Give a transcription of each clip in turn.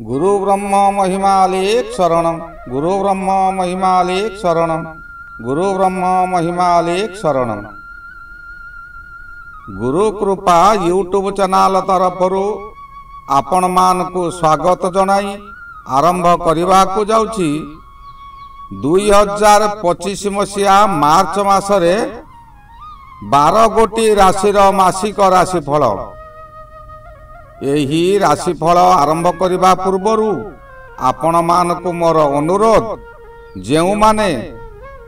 गुरु ब्रह्म महिमालेक शरणम गुरु ब्रह्म महिमालेक शरणम गुरु ब्रह्म महिमालेक शरणम। गुरु कृपा यूट्यूब चैनल तरफरु आपण मानकु स्वागत जनाई आरंभ करने को जाउछि। 2025 मसीहा मार्च मासरे 12 गोटी राशिर मासिक राशिफल। यही राशिफल आरंभ करने पूर्वर आपण मानकु मोर अनुरोध, जेउ माने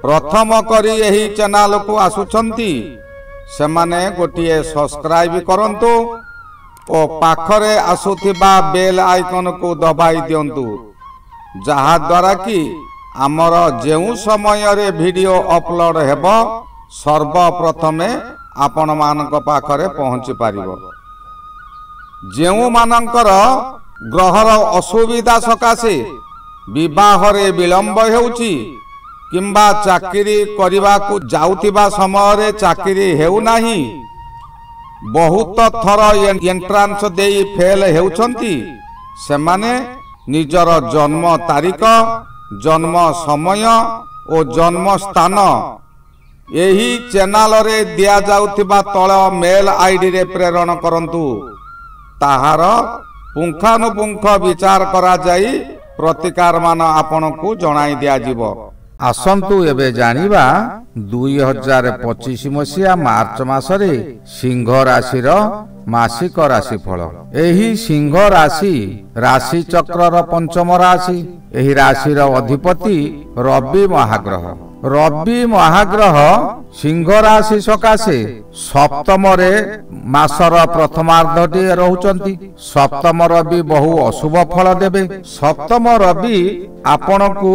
प्रथम करी यही चैनल को आसुछंती से माने गोटिए सब्सक्राइब करंतु और पाखरे आसुथिबा बेल आइकन को दबाई दियंतु, जहा द्वारा कि आमर जेउ समय रे वीडियो अपलोड हेबो सर्वप्रथमे आपण मानक पाखरे पहुंची पारिबो। जेउ मानकर ग्रहर असुविधा सकाशे विवाह रे विलंब हेउची किंबा चाकरी करने को जाउथिबा समय रे चाकरी हेउ नाही, बहुत थर एंट्रांस देई फेल हेउछंती, सेमाने निजर जन्म तारीख, जन्म समय और जन्म स्थान यही चैनल रे दिया जाउथिबा तळ मेल आईडी रे प्रेरण करंतु। ताहार पुंखानुपुंख विचार करा जाई प्रतिकार मान आपण को जणाई दिया जीवो। आसंतु एबे जानिबा 2025 मसीहा मार्च मासरे सिंह राशिर मासिक राशिफल। एही सिंह राशि राशि चक्रर पंचम राशि। एही राशिर अधिपति रवि महाग्रह। रवि महाग्रह सिंह राशि सकाशे सप्तम रे मासर प्रथमार्धटी रहउचंती। सप्तम रवि बहु अशुभ फल देबे। सप्तम रवि आपण को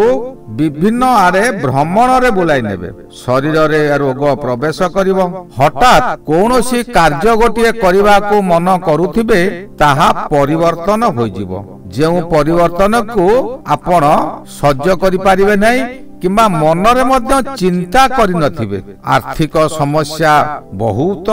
विभिन्न आड़े भ्रमण रे बुलाई नेबे। शरीर रे रोग प्रवेश करिवो। हठात कोनोसी कार्य गोटिए करिवा को मन करूथिबे ताहा परिवर्तन होई जिवो। जेउ परिवर्तन को आपण सह्य करि पारिबे नै किंबा मनरे मध्य चिंता करि नथिबे। आर्थिक समस्या बहुत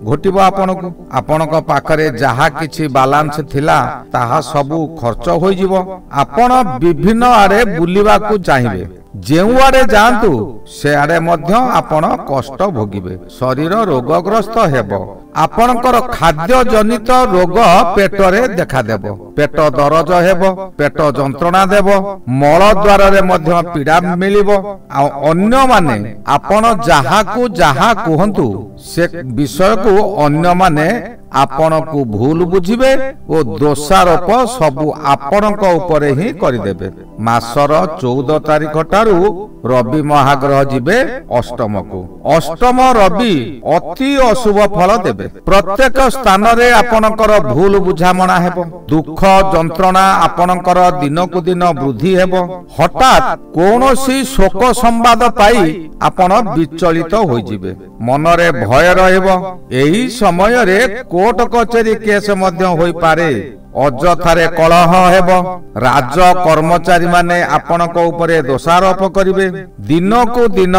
घटिबो। आपनको पाखरे जहा किछि बैलेंस थिला ताहा सबु खर्च होई जिवो। आपण विभिन्न आड़े बुलिबा को चाहिबे। जेउ आड़े जांतु से आड़े मध्य आपण कष्ट भोगिबे। शरीर रोगग्रस्त हेबो। आपणकर खाद्य जनित रोग पेटरे देखा देबो। पेट दरज हेबो, पेट जंत्रणा देबो, मल द्वार रे मध्य पीड़ा मिलिबो। आ अन्य माने आपण जहा को जहा कहंतु से विषय को अन्य माने आपण को भूल बुझिबे ओ दोषारोप सबु आपणक ऊपर ही करिदेबे। मासर 14 तारिख टारू रवि महाग्रह जिबे अष्टम को। अष्टम रवि अति अशुभ फल देबे। प्रत्येक स्थान रे आपणकर भूल बुझामणा हेबो। दुख जंत्रणा आपणकर दिन को दिन वृद्धि हेबो। हठात कोनोसी शोक संवाद पाई आपण विचलित होई जिबे। मनरे भय रहइबो। एही समय रे कोर्ट कचेरी केस मध्य होई पारे। अजथारे कलह हेबो। राज कर्मचारी माने आपणक ऊपरे दोषारोप करिवे। दिन को दिन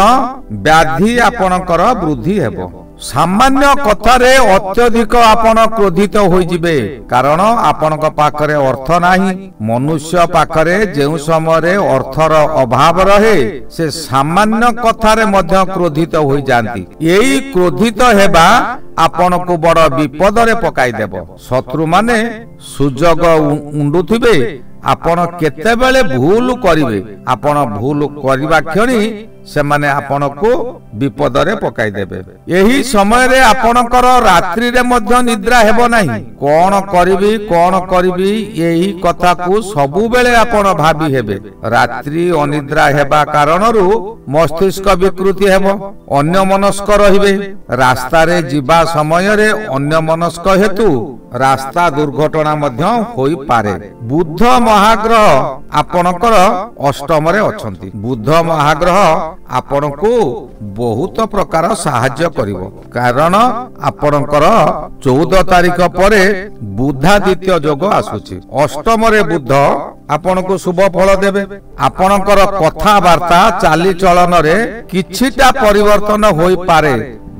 व्याधि आपणकर वृद्धि हेबो। सामान्य कथारे अत्यधिक आपण क्रोधित होई जिबे, कारण आपणक पाखरे अर्थ नाही। मनुष्य पाखरे जेउ समय रे अर्थर अभाव रहे से सामान्य कथारे मध्य क्रोधित होई जानती। एई क्रोधित हेबा आपण को बड़ विपद रे पकाई देबो। शत्रु माने सुजोग उंडुथिबे। आपण केते बेले भूल करिवे। आपण भूल करिवा क्षणी से माने आपण को विपद रे पकाई देबे। एही समय रे आपणकर रात्रि रे मध्य निद्रा हेबो नाही। कोन करिवि एही कथा को सबु बेले आपण भाबी हेबे। रात्रि अनिद्रा हेबा कारणरू मस्तिष्क विकृति हेबो। अन्य मनस्क रहिबे। रास्ता रे जिबा समय रे अन्य मनस्क हेतु रास्ता दुर्घटना मध्य होई पारे। बुध महाग्रह आपणकर अष्टम रे अछंती। बुध महाग्रह आपण को बहुत प्रकार साहाय्य करिवो, कारण आपणकर 14 तारिख परे बुधादित्य योग आसुची। अष्टम रे बुध आपण को शुभ फल देबे। आपणकर कथा वार्ता चाली चलन रे किछिटा परिवर्तन होई पारे।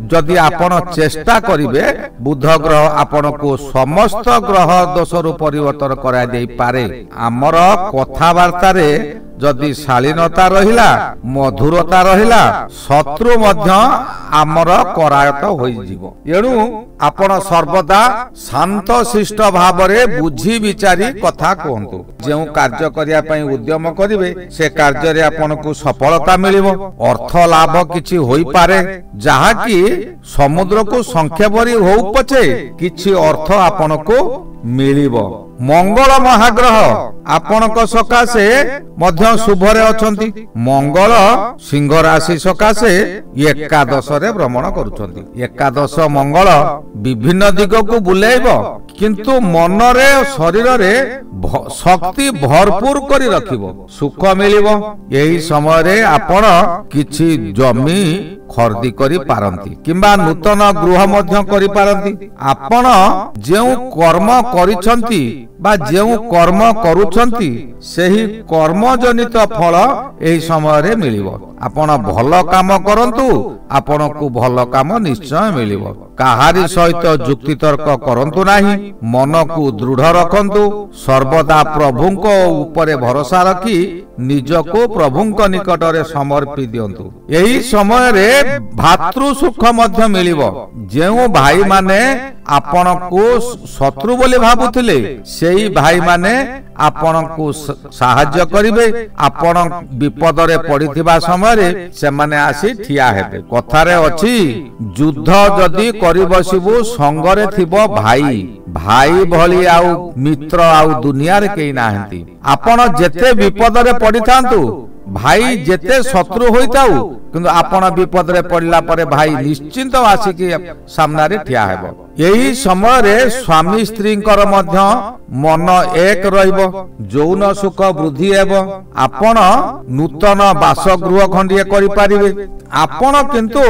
जदि आपण चेष्टा करिवे बुध ग्रह आपनको समस्त ग्रह दोषरु परिवर्तन करा देई पारे। आमर कथावार्ता रे जदि शालीनता रहिला मधुरता रहिला शत्रु मध्य आमर करायत होई जीवो। एणु आपण सर्वदा शांत शिष्ट भावरे बुझी विचारी कथा कहंतु। जेउ कार्य करिया पई उद्यम करिवे से कार्य रे आपनको सफलता मिलिबो। अर्थ लाभ किछि होई पारे जहा कि समुद्र को संख्या भरी हो पछे किछि अर्थ आपनको मिलिबो। मंगल महाग्रह आपणक सकाशे मध्य शुभरे अछंती। मंगल सिंह राशि सकाशे एकादश रे भ्रमण करूछंती। एकादश मंगल विभिन्न दिग को बुलाइबो किंतु मन रे शरीर रे शक्ति भरपूर करी रखिबो। सुख मिलिबो। एही समय रे आपण किछि जमी खरीदी करी पारंती किंबा नूतन गृह मध्य करी पारंती। आपण जेउ कर्म करिछंती बा जेउ कर्म करूछंती सेही कर्म जनित फल एही समय रे मिलिबो। आपण भल काम करंतु आपनको भल काम निश्चय मिलिबो। काहारी सहित जुक्ति तर्क करंतु नाही। मन को दृढ़ रखंतु। सर्वदा प्रभुंको ऊपरे भरोसा रखी निजको प्रभुंको निकट रे समर्पि दियंतु। एही समय रे भातृ सुख मध्य मिलिबो। जेउ भाई माने आपनको शत्रु बोली भाबुथिले सेही भाई माने आपनको साहाय्य करिवे। आपण विपद रे पड़िथिबा समय रे से माने आसी ठिया हेबे। कथारे अछि युद्ध जदि करि बसिबु संगरे थिबो भाई भाई भली आउ मित्र आउ दुनिया रे केई नाहंती। आपण जेते विपद रे पड़िथांतु भाई जेते शत्रु होइताउ किंतु आपण विपद रे पड़िला परे भाई निश्चिंत आसिकी सामना रे ठिया हेबो। एही समय रे स्वामी स्त्री कर मध्य मन एक रहिबो। जौन सुख वृद्धि हेबो। आपण नूतन बासगृह खंडिए करि पारिबे। आपण किंतु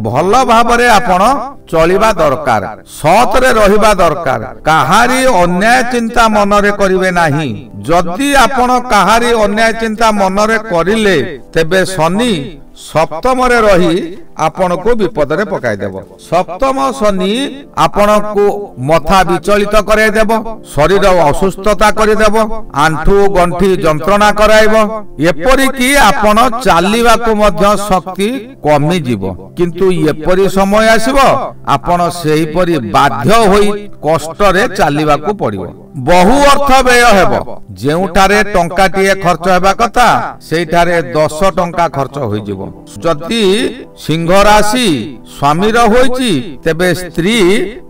भल भाबरे आपण चलिबा दरकार। सत रे रहिबा दरकार। काहारी अन्याय चिंता मन रे करिवे नाही। जदि आपण काहारी अन्याय चिंता मन रे करिले तेबे शनि सप्तम रे रही आपण को विपद रे पकाई देबो। सप्तम शनि आपण को मथा विचलित करे देबो। शरीर असुस्थता करे देबो। आंठू गंठी जंत्रणा कराइबो। एपरि कि आपण चालिबा को मध्य शक्ति कमी जीवो। किंतु एपरि समय आसीबो आपण सेही परि बाध्य होई कष्ट रे चालिबा को पड़िबो। बहु अर्थ व्यय हेबो। जेउठारे टंकाटिए खर्च हेबा कथा सेठारे 10 टंका खर्च होई जीवो। जदि सिंह राशि स्वामी रो होईची तेबे स्त्री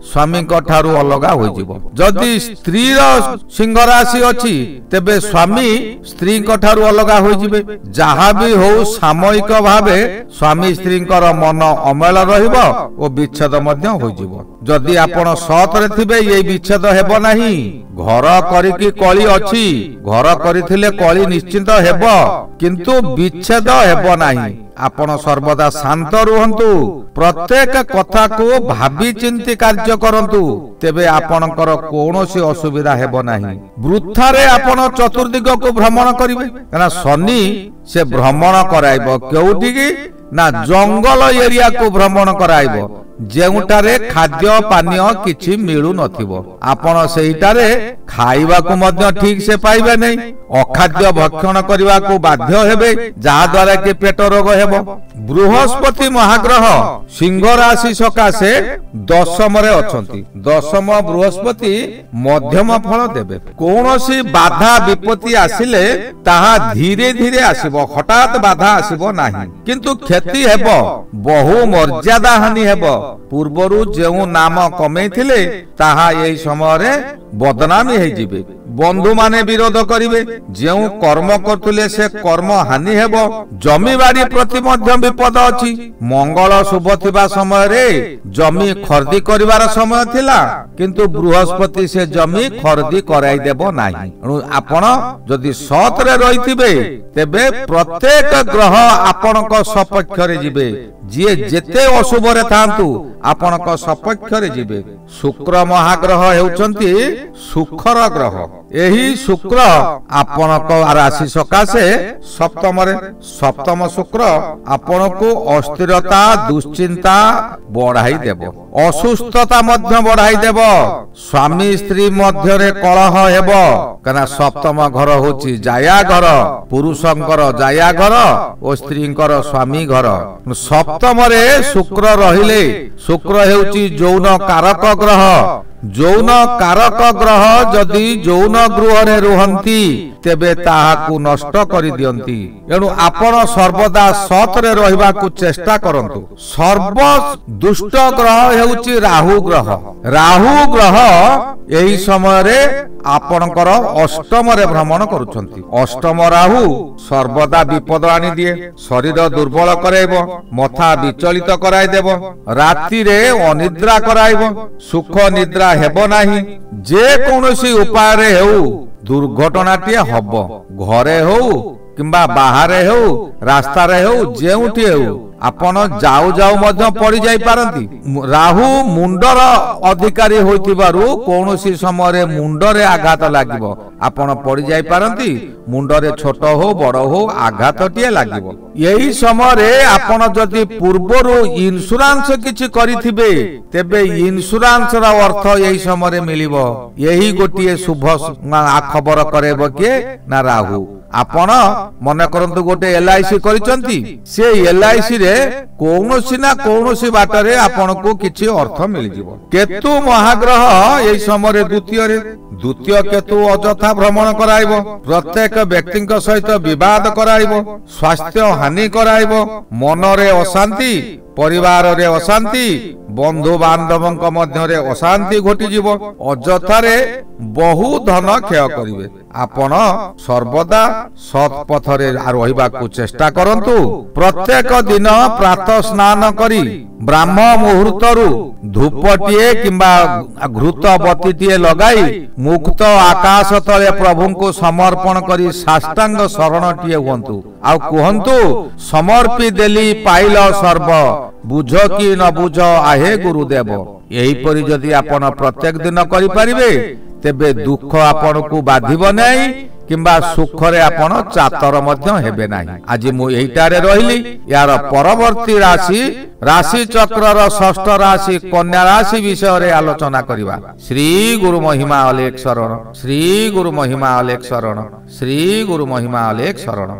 स्वामी को ठारू अलगा होई जीवो। जदि स्त्री रो सिंह राशि अछि तेबे स्वामी स्त्री को ठारू अलगा होई जिवे। जहा भी हो सामयिक भावे स्वामी स्त्री कर मन अमेल रहिबो ओ विच्छेद मध्य होई जीवो। जदि आपण सत रे थिबे ए विच्छेद हेबो नाही। घर करिकी कली अछि। घर करिथिले कली निश्चिंत हेबो किंतु विच्छेद हेबो नाही। आपण सर्वदा शांत रुहंतु। प्रत्येक कथा को भाबी चिंती कार्य करंतु तेबे आपणकर कोनोसी असुविधा हेबो नाही। वृथारे आपण चतुर्दिग को भ्रमण करिवे ना शनि से भ्रमण कराइबो केउठी की ना जंगल एरिया को भ्रमण कराइबो जेउटारे खाद्य पानीय किछि मिलु नथिबो। आपण सेहिटारे खाइबा को मध्य ठीक से पाइबे नै। अखाद्य भक्षण करबा को बाध्य हेबे जहा द्वारा के पेट रोग हेबो। बृहस्पति महाग्रह सिंह राशि सकाशे दशम रे अछंती। दशम बृहस्पति मध्यम फल देबे। कोनोसी बाधा विपत्ति आसिले ताहा धीरे धीरे आसीबो। हठात बाधा आसीबो नाही किंतु क्षति हेबो। बहु मर्यादा हानि हेबो। पूर्वरु जेउ नाम कमेथिले ताहा एई समय रे बदनामी हे जिबे। बंधु माने विरोध करिवे। जेउ कर्म करतुले से कर्म हानि हेबो। जमी बाड़ी प्रति मध्य विपद अछि। मंगल शुभ थिबा समय रे जमी खरीदी करिवार समय थिला किंतु बृहस्पति से जमी खरीदी कराई देबो नाही। आपण जदि सत रे रहिथिबे तेबे प्रत्येक ग्रह आपणक सपक्ष रे जिबे। जे जेते अशुभ रे थांतु ଆପଣଙ୍କ ସପକ୍ଷରେ ଯିବେ। ଶୁକ୍ର ମହାଗ୍ରହ ହେଉଛନ୍ତି ସୁଖର ଗ୍ରହ। ଏହି ଶୁକ୍ର ଆପଣଙ୍କ ରାଶି ସକାଶେ ସପ୍ତମରେ। ସପ୍ତମ ଶୁକ୍ର ଆପଣଙ୍କୁ ଅସ୍ଥିରତା ଦୁଶ୍ଚିନ୍ତା ବଢାଇ ଦେବ, ଅସୁସ୍ଥତା ମଧ୍ୟ ବଢାଇ ଦେବ। ସ୍ୱାମୀ ସ୍ତ୍ରୀ ମଧ୍ୟରେ କଳହ ହେବ, କାରଣ ସପ୍ତମ ଘର ହଉଛି ଜାୟା ଘର, ପୁରୁଷଙ୍କର ଜାୟା ଘର ଓ ସ୍ତ୍ରୀଙ୍କର ସ୍ୱାମୀ ଘର। ସପ୍ତମରେ ଶୁକ୍ର ରହିଲେ, ଶୁକ୍ର ହେଉଛି ଯୌନ କାରକ ଗ୍ରହ। ଯୌନ କାରକ ଗ୍ରହ ଯଦି ଯୌନ ଗୃହରେ ରୁହନ୍ତି ତେବେ ତାହାକୁ ନଷ୍ଟ କରିଦିଅନ୍ତି। ଏଣୁ ଆପଣ ସର୍ବଦା ସତରେ ରହିବାକୁ ଚେଷ୍ଟା କରନ୍ତୁ। ସର୍ବ ଦୁଷ୍ଟ ଗ୍ରହ ହେଉଛି ରାହୁ ଗ୍ରହ। ରାହୁ ଗ୍ରହ ଏହି ସମୟରେ ଆପଣଙ୍କର ଅଷ୍ଟମରେ ଭ୍ରମଣ କରୁଛନ୍ତି। ଅଷ୍ଟମ ରାହୁ ସର୍ବଦା ବିପଦ ଆଣିଦିଏ, ଶରୀର ଦୁର୍ବଳ କରାଇବ, ମଥା ବିଚଳିତ କରାଇଦେବ, ରାତିରେ ଅନିଦ୍ରା କରାଇବ, ସୁଖ ନିଦ୍ରା ହେବ ନାହିଁ। ଯେ କୌଣସି ଉପାୟରେ ହେଉ ଦୁର୍ଘଟଣାଟିଏ ହବ, ଘରେ ହେଉ କିମ୍ବା ବାହାରେ ହେଉ, ରାସ୍ତାରେ ହେଉ, ଯେଉଁଠି ହେଉ ଆପଣ ଯାଉ ଯାଉ ମଧ୍ୟ ପଡି ଯାଇପାରନ୍ତି। ରାହୁ ମୁଣ୍ଡର ଅଧିକାରୀ ହୋଇଥିବାରୁ କୌଣସି ସମୟରେ ମୁଣ୍ଡରେ ଆଘାତ ଲାଗିବ, ଆପଣ ପଡି ଯାଇପାରନ୍ତି। ମୁଣ୍ଡରେ ଛୋଟ ହଉ ବଡ ହଉ ଆଘାତଟିଏ ଲାଗିବ। ଏହି ସମୟରେ ଆପଣ ଯଦି ପୂର୍ବରୁ ଇନ୍ସୁରାନ୍ସ କିଛି କରିଥିବେ ତେବେ ଇନ୍ସୁରାନ୍ସର ଅର୍ଥ ଏହି ସମୟରେ ମିଳିବ। ଏହି ଗୋଟିଏ ଶୁଭ ଖବର କରେଇବ କିଏ ନା ରାହୁ। ଆପଣ ମନେ କରନ୍ତୁ ଗୋଟେ LIC କରିଛନ୍ତି, ସେ LIC ରେ କୌଣସି ନା କୌଣସି ବାଟରେ ଆପଣଙ୍କୁ କିଛି ଅର୍ଥ ମିଳିଯିବ। କେତୁ ମହାଗ୍ରହ ଏହି ସମୟରେ ଦ୍ୱିତୀୟ କେତୁ ଅଯଥା ଭ୍ରମଣ କରାଇବ, ପ୍ରତ୍ୟେକ ବ୍ୟକ୍ତିଙ୍କ ସହିତ ବିବାଦ କରାଇବ, ସ୍ୱାସ୍ଥ୍ୟ ହାନି କରାଇବ, ମନରେ ଅଶାନ୍ତି, ପରିବାରରେ ଅଶାନ୍ତି, ବନ୍ଧୁ ବାନ୍ଧବଙ୍କ ମଧ୍ୟରେ ଅଶାନ୍ତି ଘଟିଯିବ, ଅଯଥାରେ ବହୁ ଧନ କ୍ଷୟ କରିବେ। ଆପଣ ସର୍ବଦା ସତ୍ ପଥରେ ରହିବାକୁ ଚେଷ୍ଟା କରନ୍ତୁ। ପ୍ରତ୍ୟେକ ଦିନ ପ୍ରାତଃ ସ୍ନାନ କରି ବ୍ରାହ୍ମ ମୁହୂର୍ତ୍ତରୁ ଧୂପଟିଏ କିମ୍ବା ଘୃତବତୀଟିଏ ଲଗାଇ ମୁକ୍ତ ଆକାଶ ତଳେ ପ୍ରଭୁଙ୍କୁ ସମର୍ପଣ କରି ସାଷ୍ଟାଙ୍ଗ ଶରଣଟିଏ ହୁଅନ୍ତୁ। ଆଉ କୁହନ୍ତୁ, ସମର୍ପି ଦେଲି ପାଇଲ ସର୍ବ, ବୁଝ କି ନ ବୁଝ ଆହେ ଗୁରୁଦେବ। ଏହିପରି ଯଦି ଆପଣ ପ୍ରତ୍ୟେକ ଦିନ କରିପାରିବେ ତେବେ ଦୁଃଖ ଆପଣଙ୍କୁ ବାଧିବ ନାହିଁ କିମ୍ବା ସୁଖରେ ଆପଣ ଚାତର ମଧ୍ୟ ହେବେ ନାହିଁ। ଆଜି ମୁଁ ଏଇଟାରେ ରହିଲି। ଏହାର ପରବର୍ତ୍ତୀ ରାଶି ଚକ୍ରର ଷଷ୍ଠ ରାଶି କନ୍ୟା ରାଶି ବିଷୟରେ ଆଲୋଚନା କରିବା। ଶ୍ରୀ ଗୁରୁ ମହିମା ଅଲେଖ ଶରଣ, ଶ୍ରୀ ଗୁରୁ ମହିମା ଅଲେଖ ଶରଣ, ଶ୍ରୀ ଗୁରୁ ମହିମା ଅଲେଖ ଶରଣ।